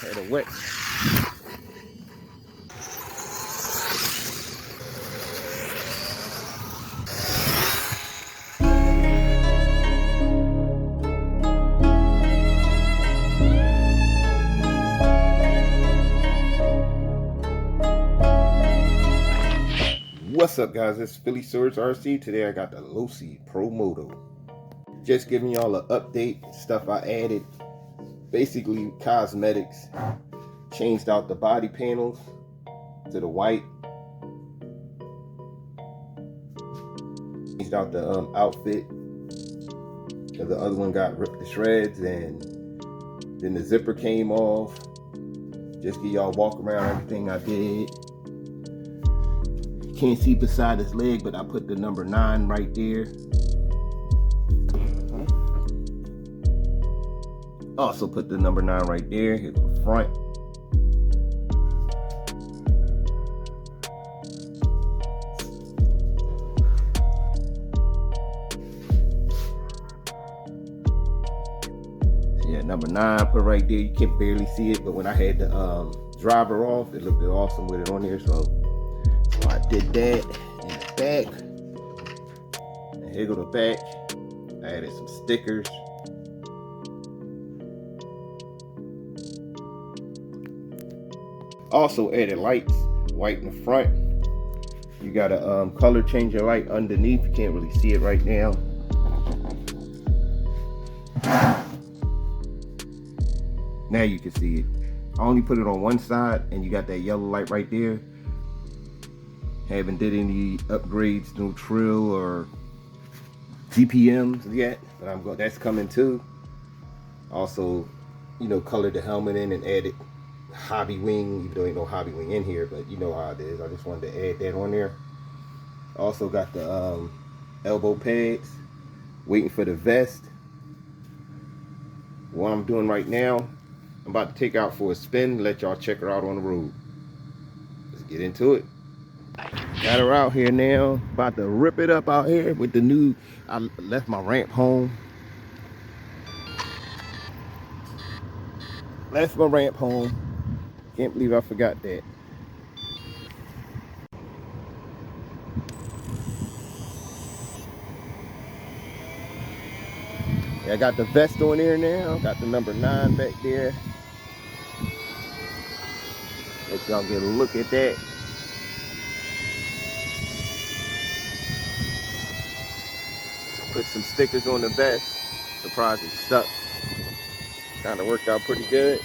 Had a wet. What's up, guys? It's Phillyswords RC. Today I got the Losi Promoto. Just giving y'all an update, stuff I added. Basically cosmetics. Changed out the body panels to the white. Changed out the outfit, because the other one got ripped to shreds, and then the zipper came off. Just give y'all walk around everything I did. Can't see beside his leg, but I put the number 9 right there. Also put the number 9 right there. Here's the front. So yeah, number 9 put right there. You can barely see it, but when I had the driver off, it looked awesome with it on there. So I did that in the back. And here go the back. I added some stickers. Also added lights, white in the front. You got a color changer light underneath. You can't really see it right now. Now you can see it. I only put it on one side, and you got that yellow light right there. Haven't did any upgrades, no trill or GPMs yet, but that's coming too. Also, you know, colored the helmet in and added hobby wing, even though ain't no hobby wing in here, but you know how it is. I just wanted to add that on there. Also got the elbow pads, waiting for the vest. What I'm doing right now, I'm about to take out for a spin, let y'all check her out on the road. Let's get into it. Got her out here now, about to rip it up out here with the new, I left my ramp home. Left my ramp home. Can't believe I forgot that. Yeah, I got the vest on there now. Got the number 9 back there. Let y'all get a look at that. Put some stickers on the vest. Surprised it stuck. Kind of worked out pretty good.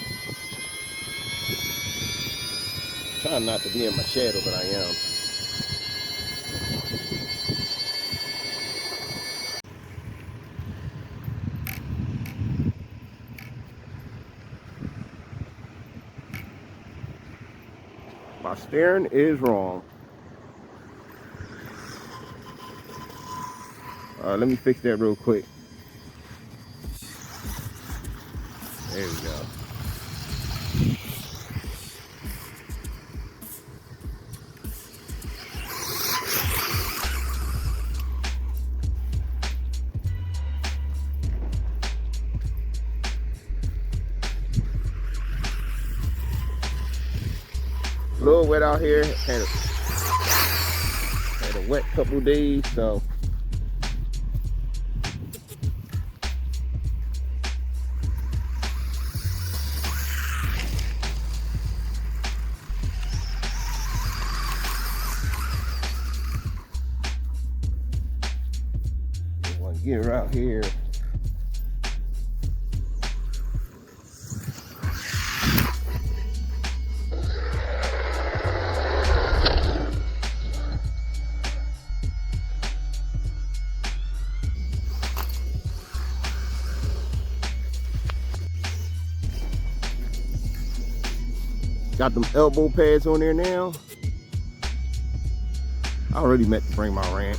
Trying not to be in my shadow, but I am. My steering is wrong. Let me fix that real quick. There we go. A little wet out here. Had a wet couple days, so get her out here. Got them elbow pads on there now. I already meant to bring my ramp.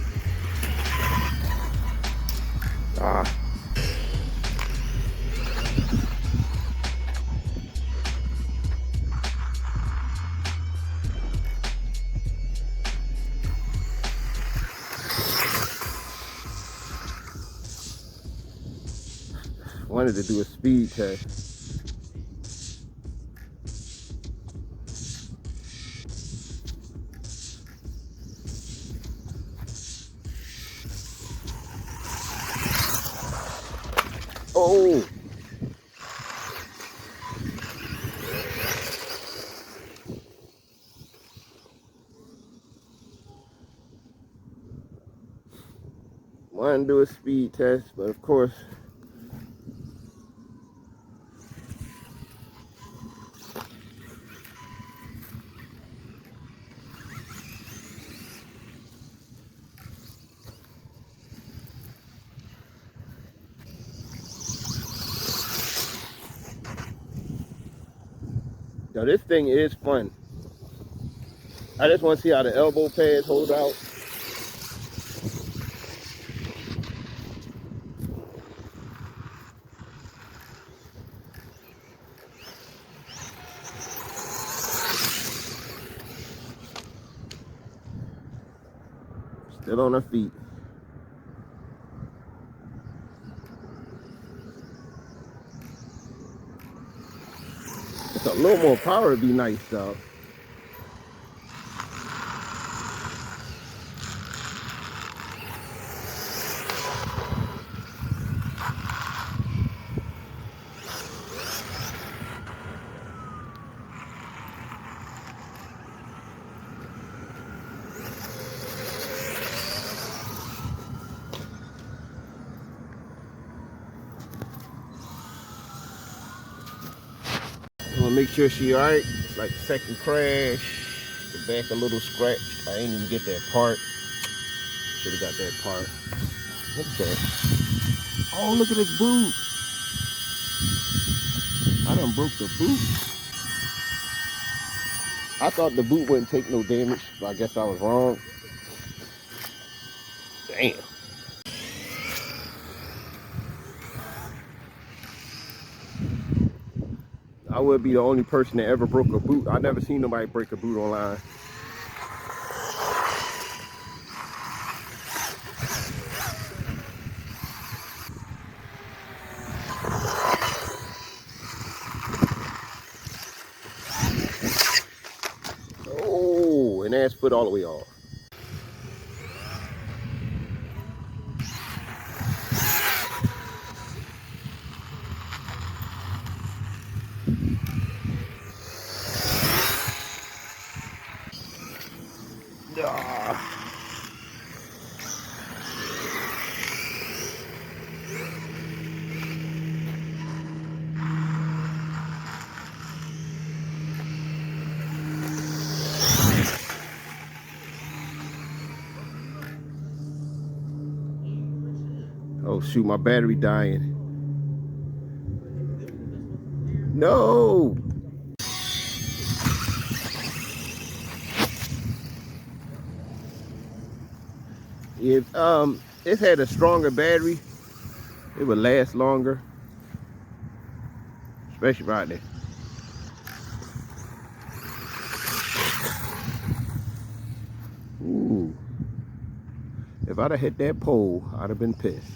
Wanted to do a speed test. Oh, wanted to do a speed test, but of course, now this thing is fun. I just want to see how the elbow pads hold out. Still on her feet. It's a little more power would be nice though. I'm gonna make sure she alright. It's like second crash. The back a little scratched. I ain't even get that part. Should have got that part. Okay. Oh, look at this boot. I done broke the boot. I thought the boot wouldn't take no damage, but I guess I was wrong. Damn. I would be the only person that ever broke a boot. I never seen nobody break a boot online. Oh, and that's foot all the way off. Oh shoot, my battery dying. No! If it had a stronger battery, it would last longer. Especially right there. Ooh. If I'd have hit that pole, I'd have been pissed.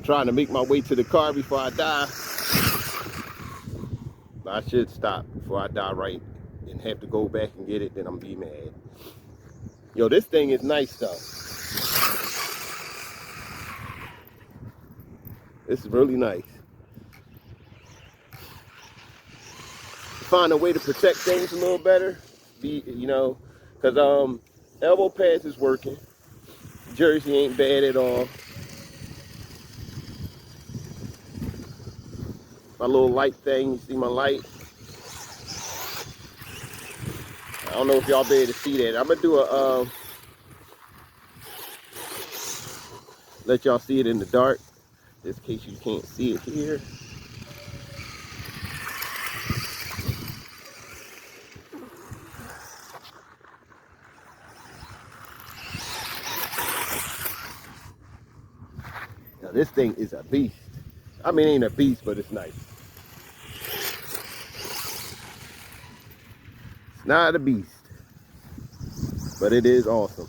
Trying to make my way to the car before I die. But I should stop before I die right and have to go back and get it, then I'm be mad. Yo, this thing is nice though. This is really nice. Find a way to protect things a little better. You know, because elbow pads is working. Jersey ain't bad at all. My little light thing, you see my light? I don't know if y'all be able to see that. I'm gonna do a let y'all see it in the dark, just in case you can't see it here. Now this thing is a beast. I mean, it ain't a beast, but it's nice. Not a beast, but it is awesome.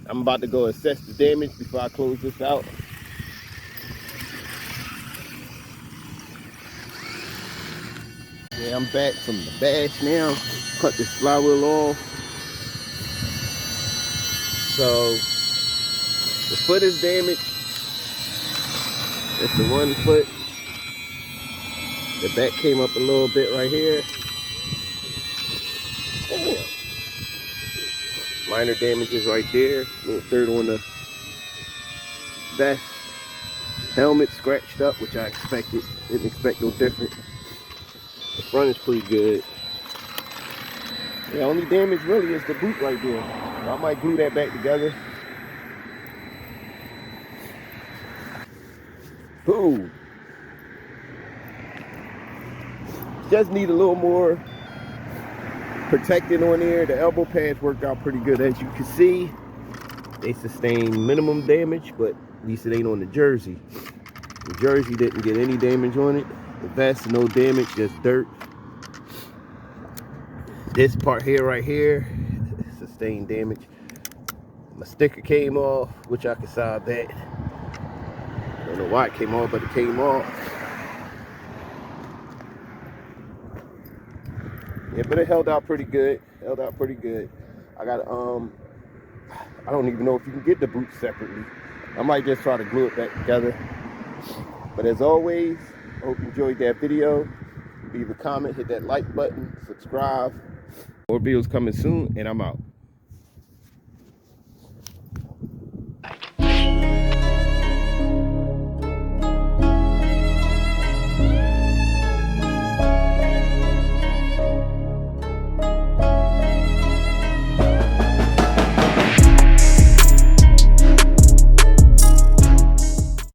I'm about to go assess the damage before I close this out. Yeah, I'm back from the bash now. Cut this flywheel off. So the foot is damaged. That's the one foot. The back came up a little bit right here. Damn. Minor damages right there. Little third on the vest. Helmet scratched up, which I expected. Didn't expect no different. The front is pretty good. The only damage really is the boot right there. So I might glue that back together. Boom. Just need a little more protecting on there. The elbow pads worked out pretty good. As you can see, they sustained minimum damage, but at least it ain't on the jersey. The jersey didn't get any damage on it. The vest, no damage, just dirt. This part here, right here, sustained damage. My sticker came off, which I can solve that. I don't know why it came off, but it came off. Yeah, but it held out pretty good. Held out pretty good. I got I don't even know if you can get the boots separately. I might just try to glue it back together. But as always, I hope you enjoyed that video. Leave a comment, hit that like button, subscribe. More videos coming soon, and I'm out.